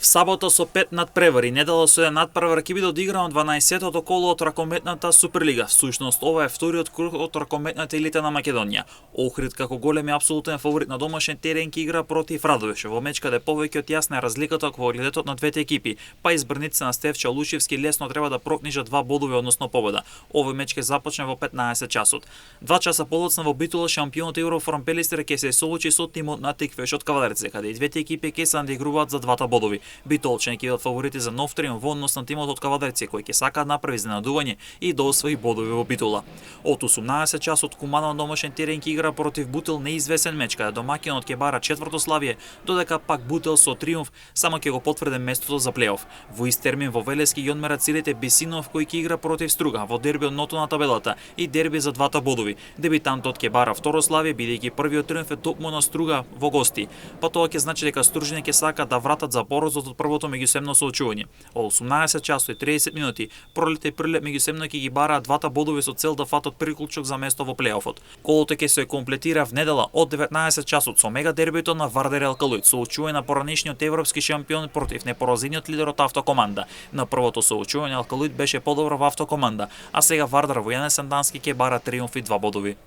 В сабота со 5 надпревари, недела со 1 надпревар ќе биде одиграно 12-тото коло од ракометната Суперлига. Всушност, ова е вториот круг од ракометната елита на Македонија. Охрид како голем и апсолутен фаворит на домашен терен ќе игра против Радовиш, во меч каде повеќе од јасна е разликата во гледетот на двете екипи, па избраниците на Стефчо Лушевски лесно треба да прокнижат 2 бодови односно победа. Овој меч ќе започне во 15 часот. 2 часа подоцна во Битола шампионот Евроформ Пелистер ќе се соочи со тимот на Тиквеш од Кавадарци, каде и двете екипи ќе се надигруваат за двата бодови. Битолчани ќе бидат фаворити за нов триумф во однос на тимот од Кавадарци, кој ќе сака да направи изненадување и да освои бодови во Битола. Од 18 часот Кумана на домашен терен ќе игра против Бутел неизвестен меч, каде домаќинот ќе бара четврто славие, додека пак Бутел со триумф само ќе го потврди местото за плейоф. Во ист термин во Велески ќе одмерат силите Бисинов кој ќе игра против Струга во дерби од ното на табелата и дерби за двата бодови. Дебитантот ќе бара второ славие бидејќи првиот триумф е токму на Струга во гости. Па тоа ќе значи дека Стружани ќе сакаат да вратат за поразот од првото меѓусебно соочување. Во 18 часот и 30 минути Пролет и Прилеп меѓусебно ќе ги бараат двата бодови со цел да фатат приклучок за место во плейофот. Колото ќе се комплетира в недела од 19 часот со мега дербито на Вардар Алкалуид, соочување на поранешниот европски шампион против непоразениот лидер од Автокоманда. На првото соочување Алкалуид беше подобро во Автокоманда, а сега Вардар во Јанес Сандански ќе бара триумф и 2 бодови.